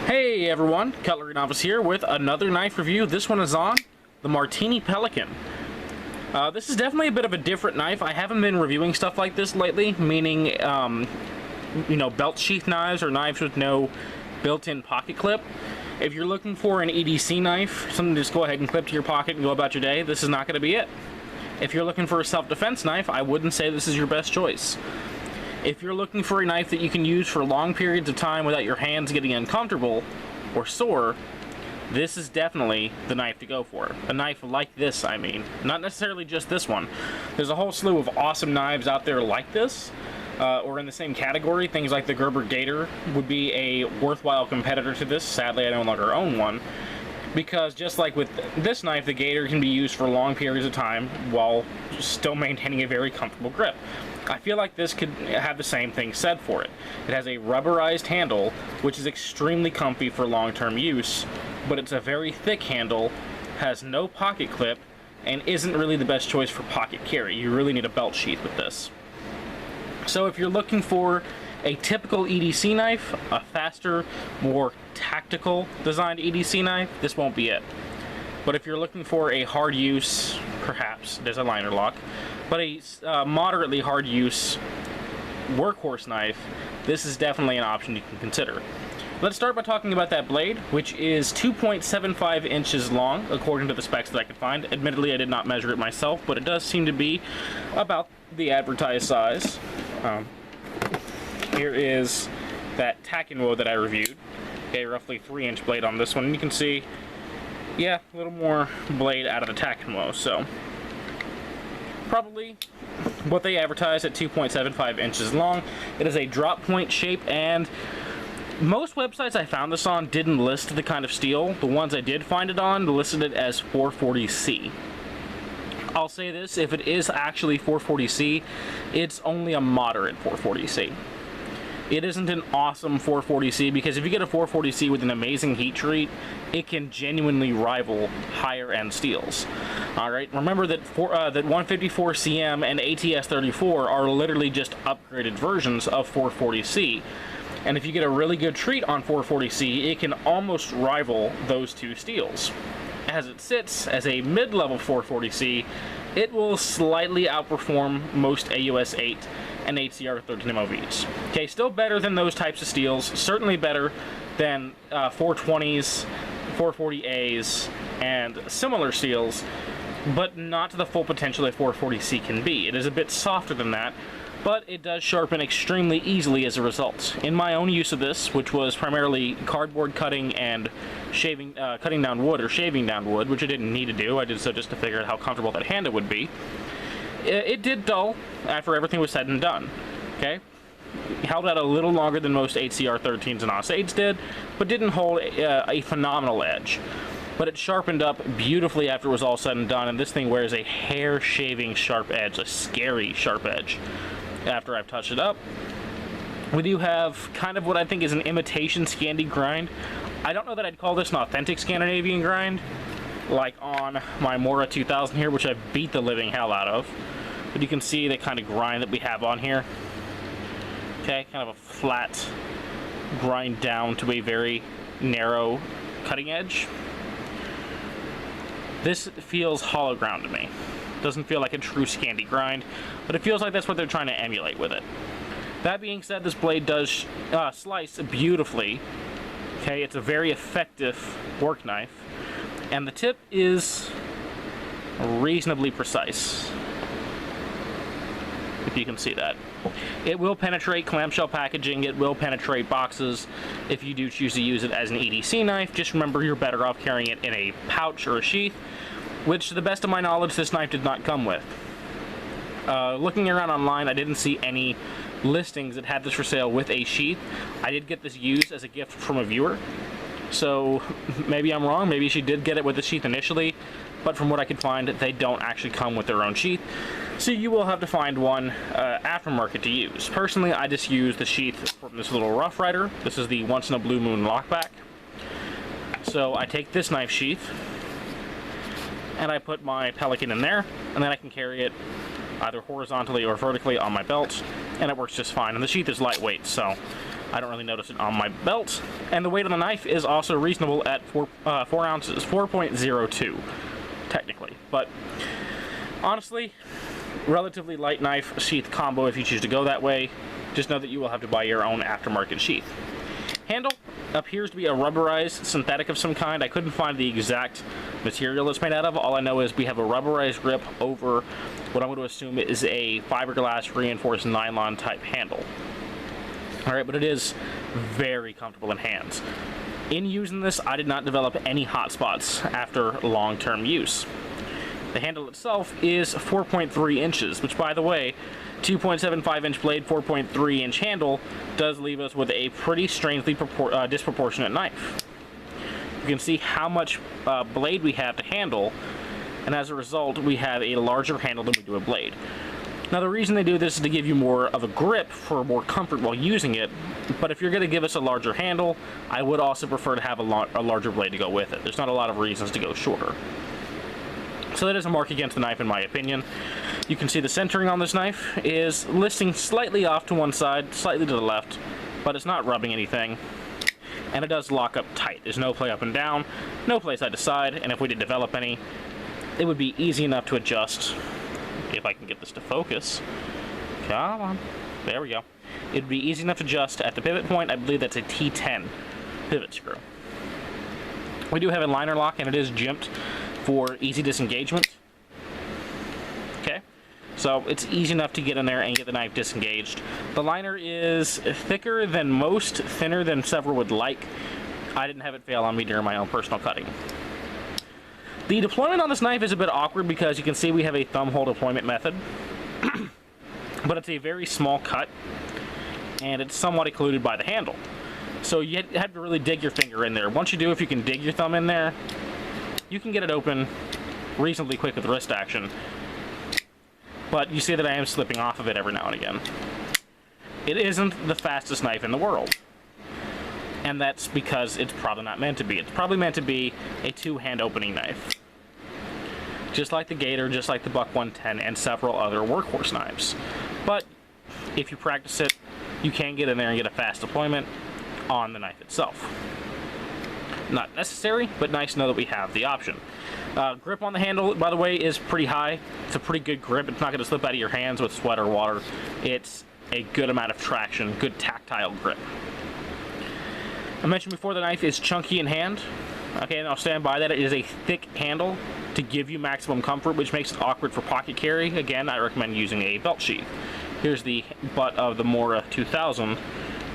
Hey everyone, Cutlery Novice here with another knife review. This one is on the Marttiini Pelican. This is definitely a bit of a different knife. I haven't been reviewing stuff like this lately, meaning, belt sheath knives or knives with no built-in pocket clip. If you're looking for an EDC knife, something to just go ahead and clip to your pocket and go about your day, this is not going to be it. If you're looking for a self-defense knife, I wouldn't say this is your best choice. If you're looking for a knife that you can use for long periods of time without your hands getting uncomfortable or sore, this is definitely the knife to go for. A knife like this, I mean. Not necessarily just this one. There's a whole slew of awesome knives out there like this, or in the same category. Things like the Gerber Gator would be a worthwhile competitor to this. Sadly, I no longer own one. Because just like with this knife, the Gator can be used for long periods of time while still maintaining a very comfortable grip. I feel like this could have the same thing said for it. It has a rubberized handle, which is extremely comfy for long-term use, but it's a very thick handle, has no pocket clip, and isn't really the best choice for pocket carry. You really need a belt sheath with this. So if you're looking for a typical EDC knife, a faster, more tactical designed EDC knife, this won't be it. But if you're looking for a hard use, perhaps, there's a liner lock, but a moderately hard use workhorse knife, this is definitely an option you can consider. Let's start by talking about that blade, which is 2.75 inches long, according to the specs that I could find. Admittedly, I did not measure it myself, but it does seem to be about the advertised size. Here is that Takenwo that I reviewed. A roughly 3-inch blade on this one. And you can see, yeah, a little more blade out of the Takenwo, so probably what they advertise at 2.75 inches long. It is a drop point shape, and most websites I found this on didn't list the kind of steel. The ones I did find it on listed it as 440C. I'll say this, if it is actually 440C, it's only a moderate 440C. It isn't an awesome 440C, because if you get a 440C with an amazing heat treat, it can genuinely rival higher end steels. Alright, remember that that 154CM and ATS-34 are literally just upgraded versions of 440C. And if you get a really good treat on 440C, it can almost rival those two steels. As it sits as a mid-level 440C, it will slightly outperform most AUS 8 and HCR 13 MOVs. Okay, still better than those types of steels, certainly better than 420s, 440As, and similar steels, but not to the full potential that 440C can be. It is a bit softer than that, but it does sharpen extremely easily as a result. In my own use of this, which was primarily cardboard cutting and shaving, cutting down wood or shaving down wood, which I didn't need to do, I did so just to figure out how comfortable that handle would be, it did dull after everything was said and done. Okay? It held out a little longer than most HCR 13s and AUS 8s did, but didn't hold a phenomenal edge. But it sharpened up beautifully after it was all said and done, and this thing wears a hair-shaving sharp edge, a scary sharp edge. After I've touched it up, we do have kind of what I think is an imitation Scandi grind. I don't know that I'd call this an authentic Scandinavian grind, like on my Mora 2000 here, which I beat the living hell out of. But you can see the kind of grind that we have on here. Okay, kind of a flat grind down to a very narrow cutting edge. This feels hollow ground to me. Doesn't feel like a true Scandi grind, but it feels like that's what they're trying to emulate with it. That being said, this blade does slice beautifully. Okay, it's a very effective work knife, and the tip is reasonably precise, if you can see that. It will penetrate clamshell packaging, it will penetrate boxes if you do choose to use it as an EDC knife. Just remember, you're better off carrying it in a pouch or a sheath, which, to the best of my knowledge, this knife did not come with. Looking around online, I didn't see any listings that had this for sale with a sheath. I did get this used as a gift from a viewer, so maybe I'm wrong, maybe she did get it with the sheath initially, but from what I could find, they don't actually come with their own sheath, so you will have to find one aftermarket to use. Personally, I just use the sheath from this little Rough Rider. This is the Once in a Blue Moon lockback. So I take this knife sheath, and I put my Pelican in there, and then I can carry it either horizontally or vertically on my belt, and it works just fine. And the sheath is lightweight, so I don't really notice it on my belt. And the weight of the knife is also reasonable at 4 ounces, 4.02, technically. But honestly, relatively light knife sheath combo if you choose to go that way. Just know that you will have to buy your own aftermarket sheath. Handle appears to be a rubberized synthetic of some kind. I couldn't find the exact material it's made out of. All I know is we have a rubberized grip over what I'm going to assume is a fiberglass reinforced nylon type handle. Alright, but it is very comfortable in hands. In using this, I did not develop any hot spots after long-term use. The handle itself is 4.3 inches, which, by the way, 2.75 inch blade, 4.3 inch handle does leave us with a pretty strangely disproportionate knife. You can see how much blade we have to handle, and as a result we have a larger handle than we do a blade. Now the reason they do this is to give you more of a grip for more comfort while using it, but if you're going to give us a larger handle, I would also prefer to have a larger blade to go with it. There's not a lot of reasons to go shorter. So that is a mark against the knife in my opinion. You can see the centering on this knife is listing slightly off to one side, slightly to the left, but it's not rubbing anything. And it does lock up tight. There's no play up and down, no play side to side, and if we did develop any, it would be easy enough to adjust. If I can get this to focus. Come on. There we go. It would be easy enough to adjust at the pivot point. I believe that's a T10 pivot screw. We do have a liner lock, and it is jimped for easy disengagement. Okay, so it's easy enough to get in there and get the knife disengaged. The liner is thicker than most, thinner than several would like. I didn't have it fail on me during my own personal cutting. The deployment on this knife is a bit awkward because you can see we have a thumb hole deployment method, but it's a very small cut, and it's somewhat occluded by the handle. So you have to really dig your finger in there. Once you do, if you can dig your thumb in there, you can get it open reasonably quick with wrist action, but you see that I am slipping off of it every now and again. It isn't the fastest knife in the world, and that's because it's probably not meant to be. It's probably meant to be a two-hand opening knife, just like the Gator, just like the Buck 110, and several other workhorse knives. But if you practice it, you can get in there and get a fast deployment on the knife itself. Not necessary, but nice to know that we have the option. Grip on the handle, by the way, is pretty high. It's a pretty good grip. It's not going to slip out of your hands with sweat or water. It's a good amount of traction, good tactile grip. I mentioned before the knife is chunky in hand. Okay, and I'll stand by that. It is a thick handle to give you maximum comfort, which makes it awkward for pocket carry. Again, I recommend using a belt sheath. Here's the butt of the Mora 2000.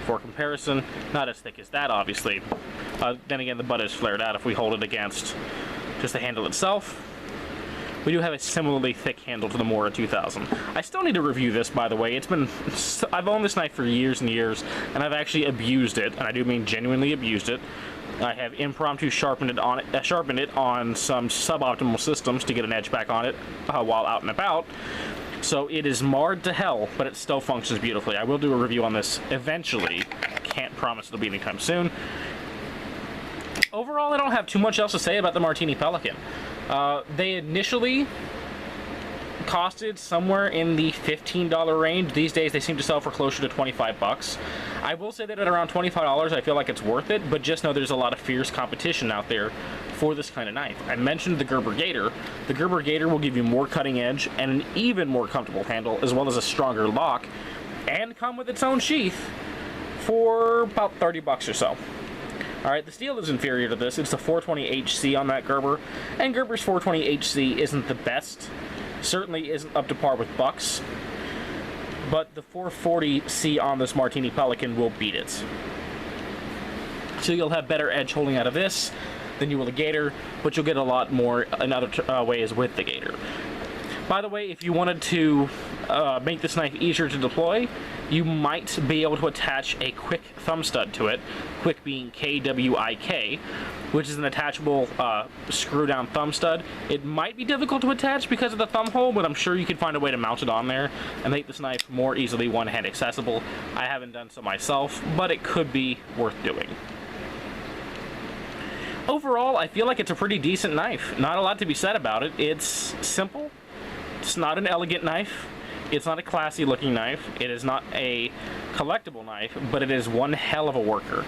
For comparison, not as thick as that, obviously. Then again, the butt is flared out if we hold it against just the handle itself. We do have a similarly thick handle to the Mora 2000. I still need to review this, by the way. I've owned this knife for years and years, and I've actually abused it, and I do mean genuinely abused it. I have impromptu sharpened it on some suboptimal systems to get an edge back on it while out and about. So it is marred to hell, but it still functions beautifully. I will do a review on this eventually. Can't promise it'll be anytime soon. Overall, I don't have too much else to say about the Marttiini Pelican. They initially costed somewhere in the $15 range. These days they seem to sell for closer to 25 bucks. I will say that at around $25 I feel like it's worth it, but just know there's a lot of fierce competition out there for this kind of knife. I mentioned the Gerber Gator. The Gerber Gator will give you more cutting edge and an even more comfortable handle, as well as a stronger lock, and come with its own sheath for about 30 bucks or so. Alright, the steel is inferior to this. It's the 420HC on that Gerber, and Gerber's 420HC isn't the best. Certainly isn't up to par with Buck's, but the 440C on this Marttiini Pelican will beat it. So you'll have better edge holding out of this than you will the Gator, but you'll get a lot more in other ways with the Gator. By the way, if you wanted to make this knife easier to deploy, you might be able to attach a quick thumb stud to it, quick being KWIK, which is an attachable screw-down thumb stud. It might be difficult to attach because of the thumb hole, but I'm sure you could find a way to mount it on there and make this knife more easily one-hand accessible. I haven't done so myself, but it could be worth doing. Overall, I feel like it's a pretty decent knife. Not a lot to be said about it. It's simple. It's not an elegant knife. It's not a classy looking knife. It is not a collectible knife, but it is one hell of a worker.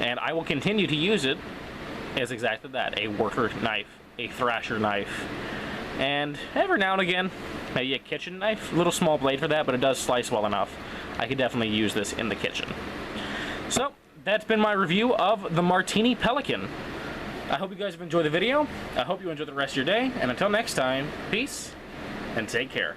And I will continue to use it as exactly that, a worker knife, a thrasher knife. And every now and again, maybe a kitchen knife, a little small blade for that, but it does slice well enough. I could definitely use this in the kitchen. So, that's been my review of the Marttiini Pelican. I hope you guys have enjoyed the video. I hope you enjoy the rest of your day. And until next time, peace and take care.